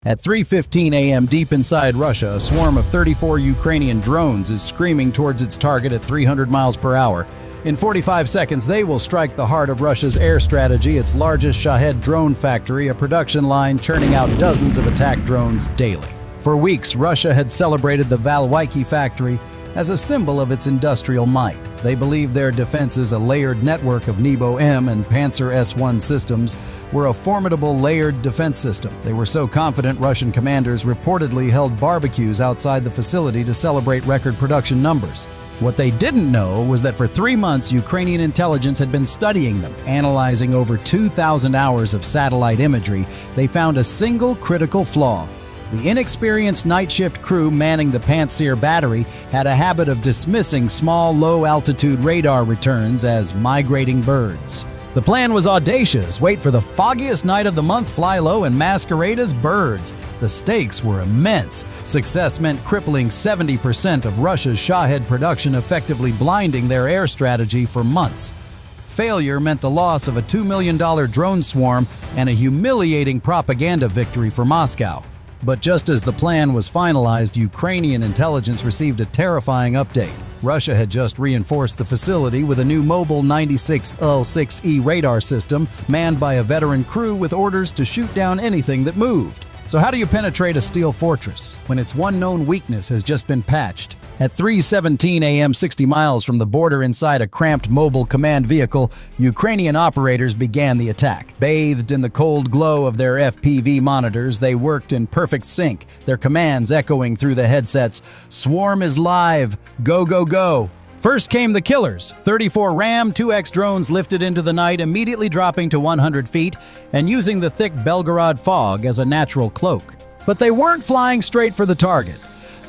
At 3:15 a.m. deep inside Russia, a swarm of 34 Ukrainian drones is screaming towards its target at 300 miles per hour. In 45 seconds, they will strike the heart of Russia's air strategy, its largest Shahed drone factory, a production line churning out dozens of attack drones daily. For weeks, Russia had celebrated the Valwiki factory as a symbol of its industrial might. They believed their defenses, a layered network of Nebo-M and Panzer S-1 systems, were a formidable layered defense system. They were so confident Russian commanders reportedly held barbecues outside the facility to celebrate record production numbers. What they didn't know was that for 3 months, Ukrainian intelligence had been studying them. Analyzing over 2,000 hours of satellite imagery, they found a single critical flaw. The inexperienced night shift crew manning the Pantsir battery had a habit of dismissing small, low-altitude radar returns as migrating birds. The plan was audacious. Wait for the foggiest night of the month, fly low, and masquerade as birds. The stakes were immense. Success meant crippling 70% of Russia's Shahed production, effectively blinding their air strategy for months. Failure meant the loss of a $2 million drone swarm and a humiliating propaganda victory for Moscow. But just as the plan was finalized, Ukrainian intelligence received a terrifying update. Russia had just reinforced the facility with a new mobile 96L6E radar system manned by a veteran crew with orders to shoot down anything that moved. So how do you penetrate a steel fortress when its one known weakness has just been patched? At 3:17 a.m., 60 miles from the border inside a cramped mobile command vehicle, Ukrainian operators began the attack. Bathed in the cold glow of their FPV monitors, they worked in perfect sync, their commands echoing through the headsets. "Swarm is live! Go, go, go!" First came the killers, 34 Ram 2X drones lifted into the night, immediately dropping to 100 feet and using the thick Belgorod fog as a natural cloak. But they weren't flying straight for the target.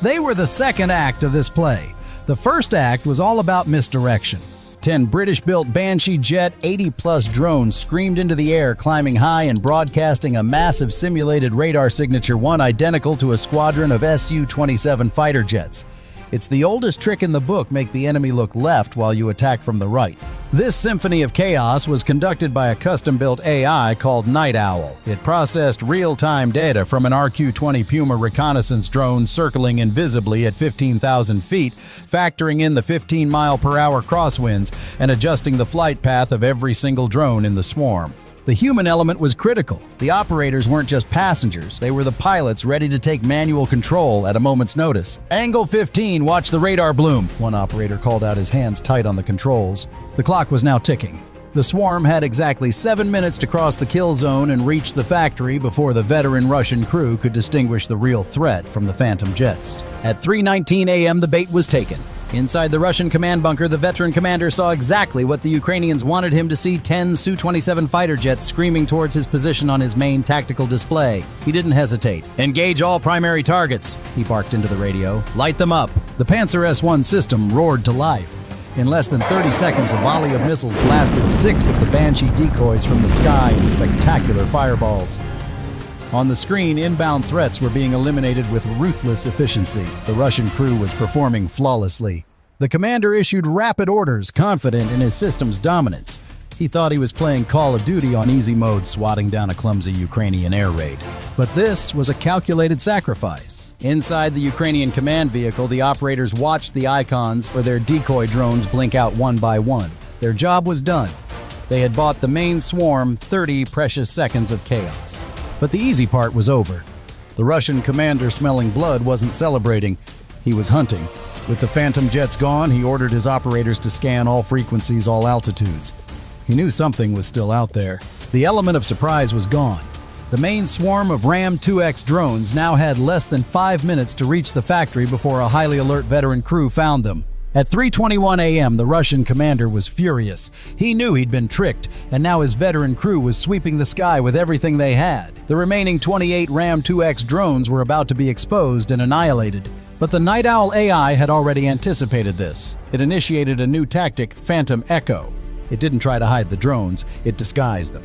They were the second act of this play. The first act was all about misdirection. 10 British-built Banshee jet 80-plus drones screamed into the air, climbing high and broadcasting a massive simulated radar signature, one identical to a squadron of Su-27 fighter jets. It's the oldest trick in the book: make the enemy look left while you attack from the right. This symphony of chaos was conducted by a custom-built AI called Night Owl. It processed real-time data from an RQ-20 Puma reconnaissance drone circling invisibly at 15,000 feet, factoring in the 15-mile-per-hour crosswinds and adjusting the flight path of every single drone in the swarm. The human element was critical. The operators weren't just passengers, they were the pilots ready to take manual control at a moment's notice. "Angle 15, watch the radar bloom," one operator called out, his hands tight on the controls. The clock was now ticking. The swarm had exactly 7 minutes to cross the kill zone and reach the factory before the veteran Russian crew could distinguish the real threat from the Phantom jets. At 3:19 a.m., the bait was taken. Inside the Russian command bunker, the veteran commander saw exactly what the Ukrainians wanted him to see: 10 Su-27 fighter jets screaming towards his position on his main tactical display. He didn't hesitate. "Engage all primary targets," he barked into the radio. "Light them up." The Panzer S-1 system roared to life. In less than 30 seconds, a volley of missiles blasted 6 of the Banshee decoys from the sky in spectacular fireballs. On the screen, inbound threats were being eliminated with ruthless efficiency. The Russian crew was performing flawlessly. The commander issued rapid orders, confident in his system's dominance. He thought he was playing Call of Duty on easy mode, swatting down a clumsy Ukrainian air raid. But this was a calculated sacrifice. Inside the Ukrainian command vehicle, the operators watched the icons for their decoy drones blink out one by one. Their job was done. They had bought the main swarm 30 precious seconds of chaos. But the easy part was over. The Russian commander, smelling blood, wasn't celebrating. He was hunting. With the Phantom jets gone, he ordered his operators to scan all frequencies, all altitudes. He knew something was still out there. The element of surprise was gone. The main swarm of Ram 2X drones now had less than 5 minutes to reach the factory before a highly alert veteran crew found them. At 3:21 a.m., the Russian commander was furious. He knew he'd been tricked, and now his veteran crew was sweeping the sky with everything they had. The remaining 28 Ram 2X drones were about to be exposed and annihilated. But the Night Owl AI had already anticipated this. It initiated a new tactic, Phantom Echo. It didn't try to hide the drones, it disguised them.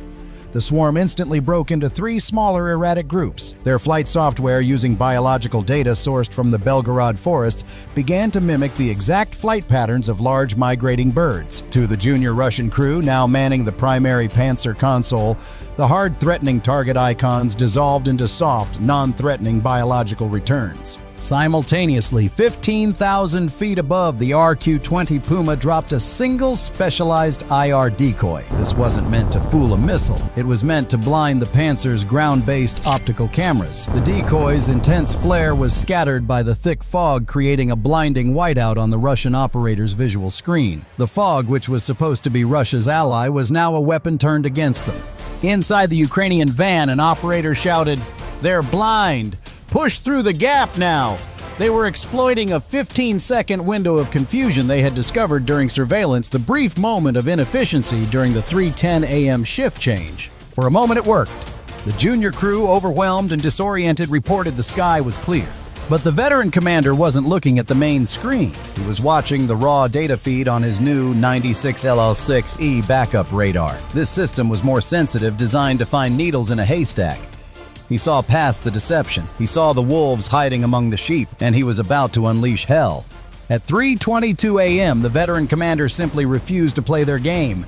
The swarm instantly broke into 3 smaller erratic groups. Their flight software, using biological data sourced from the Belgorod forests, began to mimic the exact flight patterns of large migrating birds. To the junior Russian crew, now manning the primary Panzer console, the hard, threatening target icons dissolved into soft, non-threatening biological returns. Simultaneously, 15,000 feet above, the RQ-20 Puma dropped a single specialized IR decoy. This wasn't meant to fool a missile. It was meant to blind the Panzer's ground-based optical cameras. The decoy's intense flare was scattered by the thick fog, creating a blinding whiteout on the Russian operator's visual screen. The fog, which was supposed to be Russia's ally, was now a weapon turned against them. Inside the Ukrainian van, an operator shouted, "They're blind! Push through the gap now!" They were exploiting a 15-second window of confusion they had discovered during surveillance, the brief moment of inefficiency during the 3:10 a.m. shift change. For a moment it worked. The junior crew, overwhelmed and disoriented, reported the sky was clear. But the veteran commander wasn't looking at the main screen. He was watching the raw data feed on his new 96LL6E backup radar. This system was more sensitive, designed to find needles in a haystack. He saw past the deception. He saw the wolves hiding among the sheep, and he was about to unleash hell. At 3:22 a.m., the veteran commander simply refused to play their game.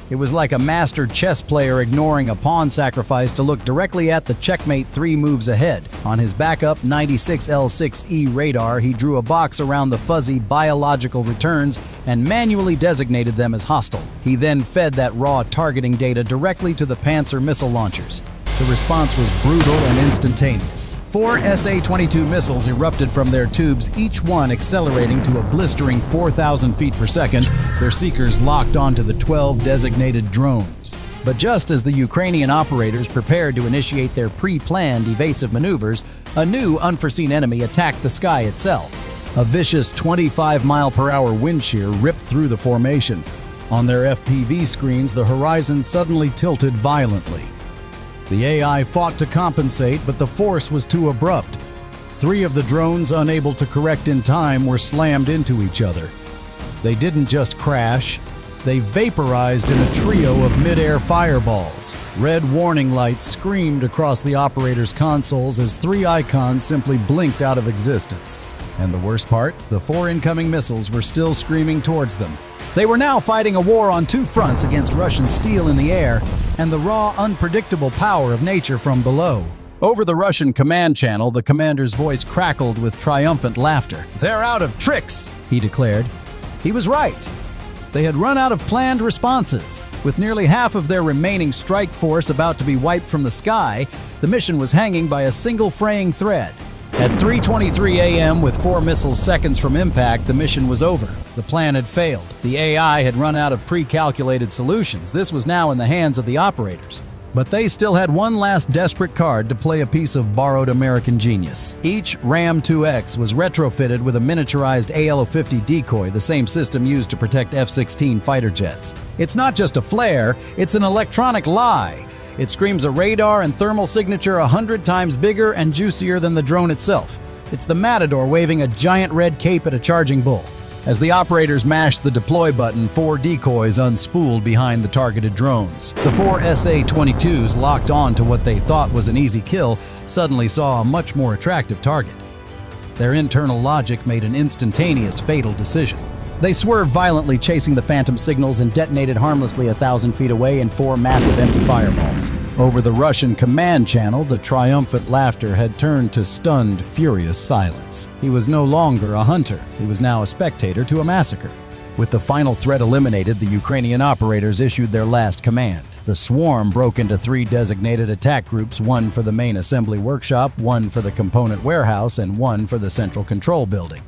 It was like a master chess player ignoring a pawn sacrifice to look directly at the checkmate 3 moves ahead. On his backup 96L6E radar, he drew a box around the fuzzy biological returns and manually designated them as hostile. He then fed that raw targeting data directly to the Panzer missile launchers. The response was brutal and instantaneous. 4 SA-22 missiles erupted from their tubes, each one accelerating to a blistering 4,000 feet per second. Their seekers locked onto the 12 designated drones. But just as the Ukrainian operators prepared to initiate their pre-planned evasive maneuvers, a new unforeseen enemy attacked the sky itself. A vicious 25-mile-per-hour wind shear ripped through the formation. On their FPV screens, the horizon suddenly tilted violently. The AI fought to compensate, but the force was too abrupt. 3 of the drones, unable to correct in time, were slammed into each other. They didn't just crash, they vaporized in a trio of mid-air fireballs. Red warning lights screamed across the operator's consoles as 3 icons simply blinked out of existence. And the worst part, the 4 incoming missiles were still screaming towards them. They were now fighting a war on 2 fronts against Russian steel in the air and the raw, unpredictable power of nature from below. Over the Russian command channel, the commander's voice crackled with triumphant laughter. "They're out of tricks," he declared. He was right. They had run out of planned responses. With nearly half of their remaining strike force about to be wiped from the sky, the mission was hanging by a single fraying thread. At 3:23 a.m., with 4 missiles seconds from impact, the mission was over. The plan had failed. The AI had run out of pre-calculated solutions. This was now in the hands of the operators. But they still had one last desperate card to play a piece of borrowed American genius. Each Ram-2X was retrofitted with a miniaturized AL-50 decoy, the same system used to protect F-16 fighter jets. It's not just a flare, it's an electronic lie. It screams a radar and thermal signature 100 times bigger and juicier than the drone itself. It's the Matador waving a giant red cape at a charging bull. As the operators mashed the deploy button, 4 decoys unspooled behind the targeted drones. The 4 SA-22s, locked on to what they thought was an easy kill, suddenly saw a much more attractive target. Their internal logic made an instantaneous, fatal decision. They swerved violently, chasing the phantom signals, and detonated harmlessly 1,000 feet away in 4 massive empty fireballs. Over the Russian command channel, the triumphant laughter had turned to stunned, furious silence. He was no longer a hunter. He was now a spectator to a massacre. With the final threat eliminated, the Ukrainian operators issued their last command. The swarm broke into 3 designated attack groups, 1 for the main assembly workshop, 1 for the component warehouse, and 1 for the central control building.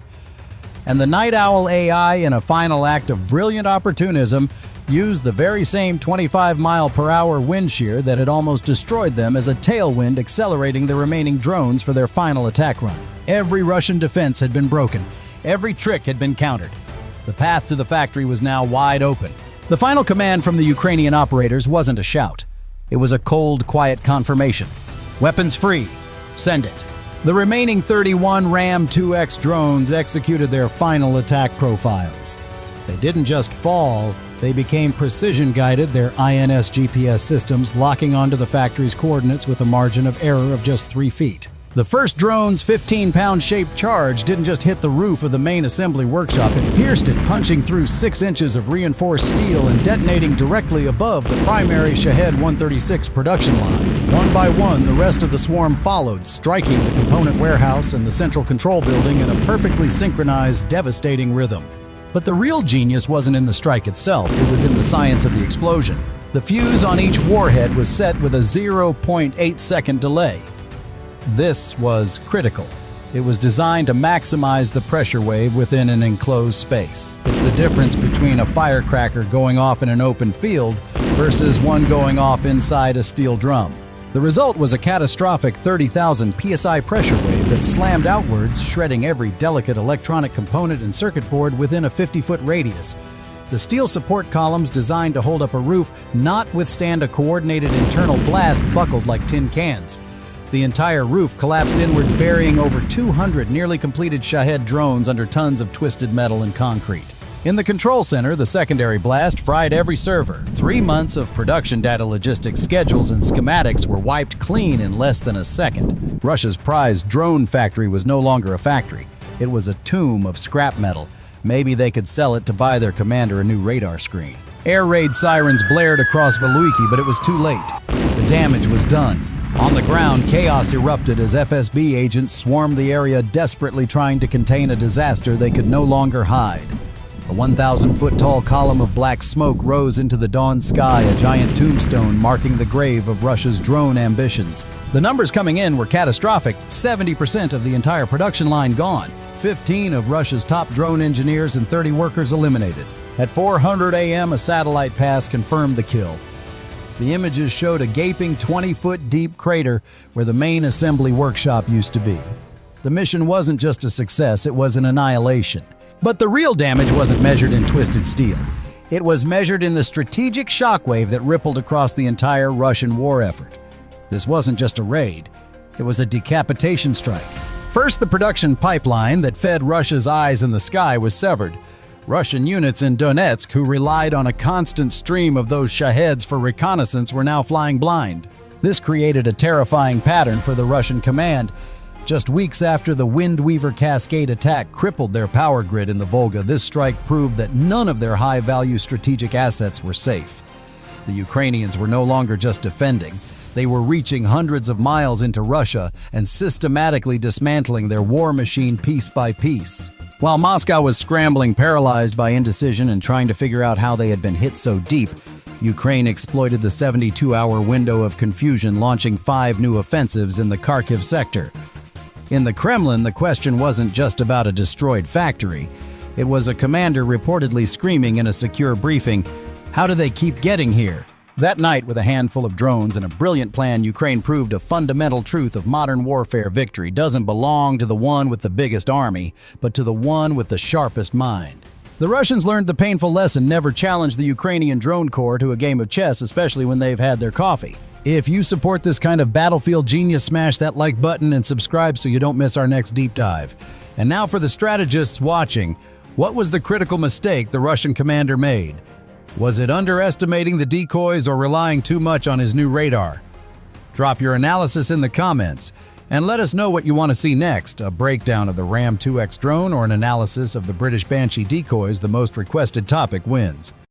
And the Night Owl AI, in a final act of brilliant opportunism, used the very same 25-mile-per-hour wind shear that had almost destroyed them as a tailwind, accelerating the remaining drones for their final attack run. Every Russian defense had been broken. Every trick had been countered. The path to the factory was now wide open. The final command from the Ukrainian operators wasn't a shout. It was a cold, quiet confirmation. Weapons free. Send it. The remaining 31 Ram-2X drones executed their final attack profiles. They didn't just fall, They became precision-guided, their INS GPS systems locking onto the factory's coordinates with a margin of error of just 3 feet. The first drone's 15-pound shaped charge didn't just hit the roof of the main assembly workshop, it pierced it, punching through 6 inches of reinforced steel and detonating directly above the primary Shahed 136 production line. One by one, the rest of the swarm followed, striking the component warehouse and the central control building in a perfectly synchronized, devastating rhythm. But the real genius wasn't in the strike itself, it was in the science of the explosion. The fuse on each warhead was set with a 0.8-second delay. This was critical. It was designed to maximize the pressure wave within an enclosed space. It's the difference between a firecracker going off in an open field versus one going off inside a steel drum. The result was a catastrophic 30,000 psi pressure wave that slammed outwards, shredding every delicate electronic component and circuit board within a 50-foot radius. The steel support columns designed to hold up a roof not withstand a coordinated internal blast buckled like tin cans. The entire roof collapsed inwards, burying over 200 nearly completed Shahed drones under tons of twisted metal and concrete. In the control center, the secondary blast fried every server. 3 months of production data, logistics, schedules, and schematics were wiped clean in less than a second. Russia's prized drone factory was no longer a factory. It was a tomb of scrap metal. Maybe they could sell it to buy their commander a new radar screen. Air raid sirens blared across Veluiki, but it was too late. The damage was done. On the ground, chaos erupted as FSB agents swarmed the area, desperately trying to contain a disaster they could no longer hide. A 1,000-foot-tall column of black smoke rose into the dawn sky, a giant tombstone marking the grave of Russia's drone ambitions. The numbers coming in were catastrophic: 70% of the entire production line gone, 15 of Russia's top drone engineers and 30 workers eliminated. At 4:00 a.m., a satellite pass confirmed the kill. The images showed a gaping 20-foot deep crater where the main assembly workshop used to be. The mission wasn't just a success, it was an annihilation. But the real damage wasn't measured in twisted steel. It was measured in the strategic shockwave that rippled across the entire Russian war effort. This wasn't just a raid, it was a decapitation strike. First, the production pipeline that fed Russia's eyes in the sky was severed. Russian units in Donetsk, who relied on a constant stream of those Shaheds for reconnaissance, were now flying blind. This created a terrifying pattern for the Russian command. Just weeks after the Windweaver Cascade attack crippled their power grid in the Volga, this strike proved that none of their high-value strategic assets were safe. The Ukrainians were no longer just defending. They were reaching hundreds of miles into Russia and systematically dismantling their war machine piece by piece. While Moscow was scrambling, paralyzed by indecision and trying to figure out how they had been hit so deep, Ukraine exploited the 72-hour window of confusion, launching 5 new offensives in the Kharkiv sector. In the Kremlin, the question wasn't just about a destroyed factory. It was a commander reportedly screaming in a secure briefing, "How do they keep getting here?" That night, with a handful of drones and a brilliant plan, Ukraine proved a fundamental truth of modern warfare: victory doesn't belong to the one with the biggest army, but to the one with the sharpest mind. The Russians learned the painful lesson: never challenge the Ukrainian drone corps to a game of chess, especially when they've had their coffee. If you support this kind of battlefield genius, smash that like button and subscribe so you don't miss our next deep dive. And now for the strategists watching, what was the critical mistake the Russian commander made? Was it underestimating the decoys or relying too much on his new radar? Drop your analysis in the comments and let us know what you want to see next: a breakdown of the Ram 2X drone or an analysis of the British Banshee decoys. The most requested topic wins.